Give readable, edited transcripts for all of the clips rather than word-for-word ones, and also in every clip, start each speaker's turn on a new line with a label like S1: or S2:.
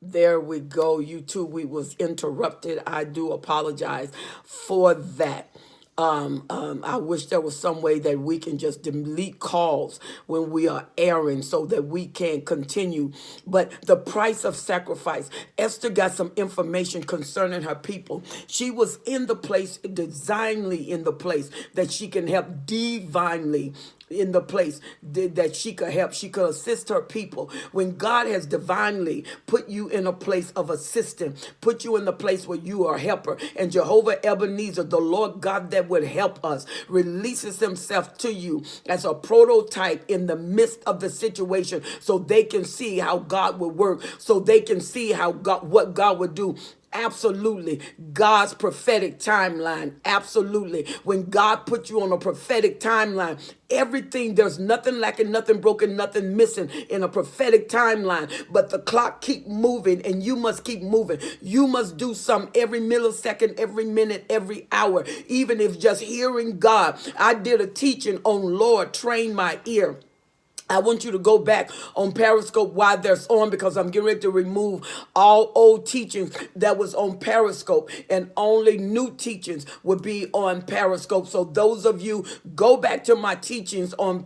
S1: There we go. YouTube, we was interrupted. I do apologize for that. I wish there was some way that we can just delete calls when we are airing so that we can continue. But the price of sacrifice, Esther got some information concerning her people. She was in the place, designedly in the place that she can help divinely in the place that she could help, she could assist her people. When God has divinely put you in a place of assistance, put you in the place where you are a helper, and Jehovah Ebenezer, the Lord God that would help us, releases himself to you as a prototype in the midst of the situation so they can see how God would work, so they can see how God, what God would do. Absolutely. God's prophetic timeline. Absolutely. When God put you on a prophetic timeline, everything, there's nothing lacking, nothing broken, nothing missing in a prophetic timeline. But the clock keep moving and you must keep moving. You must do something every millisecond, every minute, every hour, even if just hearing God. I did a teaching on Lord, train my ear. I want you to go back on Periscope while there's on, because I'm getting ready to remove all old teachings that was on Periscope, and only new teachings would be on Periscope. So those of you, go back to my teachings on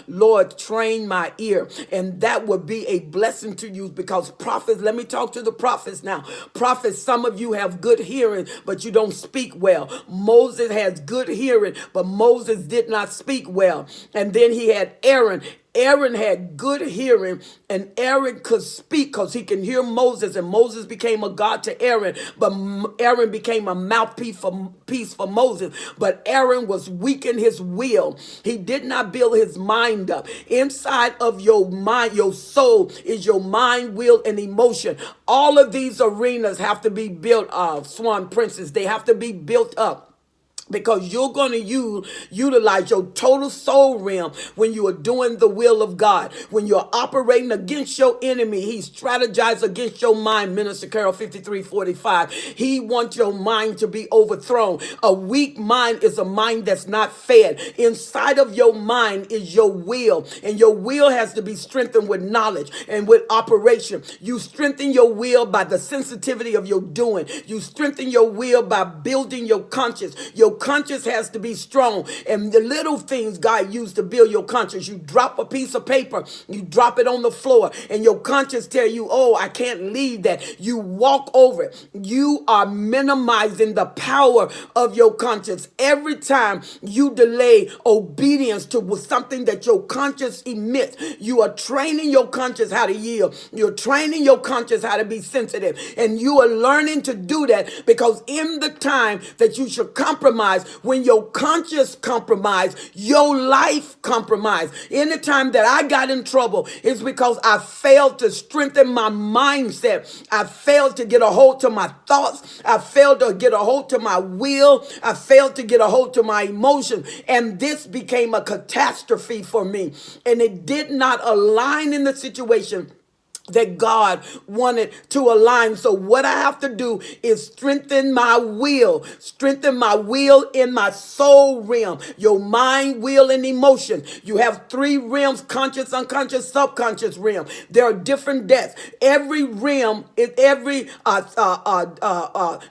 S1: Lord, train my ear, and that would be a blessing to you, because prophets, let me talk to the prophets now. Prophets, some of you have good hearing, but you don't speak well. Moses has good hearing, but Moses did not speak well. And then he had Aaron. Aaron had good hearing, and Aaron could speak because he can hear Moses, and Moses became a God to Aaron, but Aaron became a mouthpiece for Moses. But Aaron was weak in his will. He did not build his mind up. Inside of your mind, your soul is your mind, will, and emotion. All of these arenas have to be built up, Swan Princess. They have to be built up, because you're going to utilize your total soul realm when you are doing the will of God. When you're operating against your enemy, he strategized against your mind. Minister Carol 53:45. He wants your mind to be overthrown. A weak mind is a mind that's not fed. Inside of your mind is your will, and your will has to be strengthened with knowledge and with operation. You strengthen your will by the sensitivity of your doing. You strengthen your will by building your conscience. Your conscience has to be strong, and the little things God used to build your conscience. You drop a piece of paper, you drop it on the floor, and your conscience tell you, oh, I can't leave that. You walk over it. You are minimizing the power of your conscience. Every time you delay obedience to something that your conscience emits, you are training your conscience how to yield. You're training your conscience how to be sensitive, and you are learning to do that, because in the time that you should compromise, when your conscience compromise, your life compromise. Anytime that I got in trouble, it's because I failed to strengthen my mindset. I failed to get a hold to my thoughts. I failed to get a hold to my will. I failed to get a hold to my emotions. And this became a catastrophe for me. And it did not align in the situation that God wanted to align. So what I have to do is strengthen my will in my soul realm, your mind, will, and emotion. You have three realms: conscious, unconscious, subconscious realm. There are different depths. Every realm is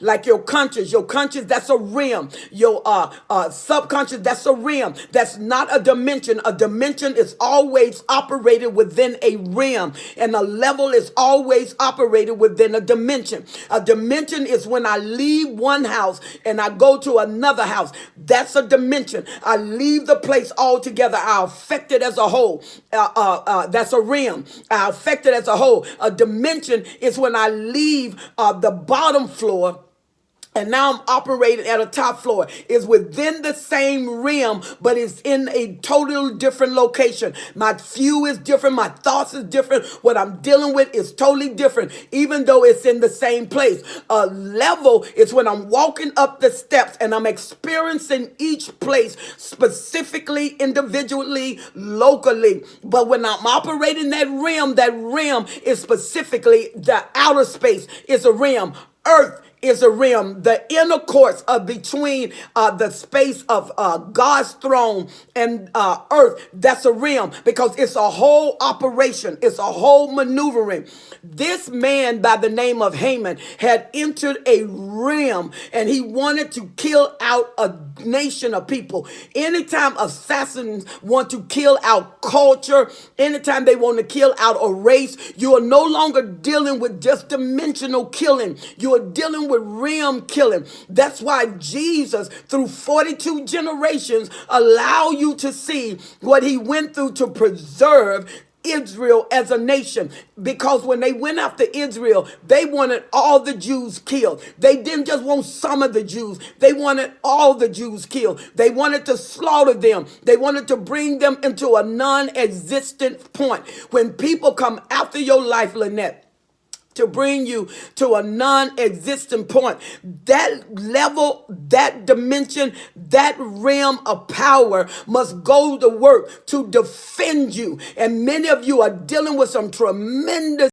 S1: like your conscious, that's a realm. Your subconscious, that's a realm. That's not a dimension. A dimension is always operated within a realm, and a level is always operated within a dimension. A dimension is when I leave one house and I go to another house. That's a dimension. I leave the place altogether. I affect it as a whole. That's a realm. I affect it as a whole. A dimension is when I leave the bottom floor, and now I'm operating at a top floor. It's within the same realm, but it's in a totally different location. My view is different. My thoughts is different. What I'm dealing with is totally different, even though it's in the same place. A level is when I'm walking up the steps and I'm experiencing each place specifically, individually, locally. But when I'm operating that realm is specifically the outer space. It's a realm. Earth is a realm. The inner courts of between the space of God's throne and earth, that's a realm, because it's a whole operation. It's a whole maneuvering. This man by the name of Haman had entered a realm, and he wanted to kill out a nation of people. Anytime assassins want to kill out culture, anytime they want to kill out a race, you are no longer dealing with just dimensional killing. You are dealing with realm killing. That's why Jesus, through 42 generations, allow you to see what he went through to preserve Israel as a nation. Because when they went after Israel, they wanted all the Jews killed. They didn't just want some of the Jews. They wanted all the Jews killed. They wanted to slaughter them. They wanted to bring them into a non-existent point. When people come after your life, Lynette, to bring you to a non-existent point, that level, that dimension, that realm of power must go to work to defend you. And many of you are dealing with some tremendous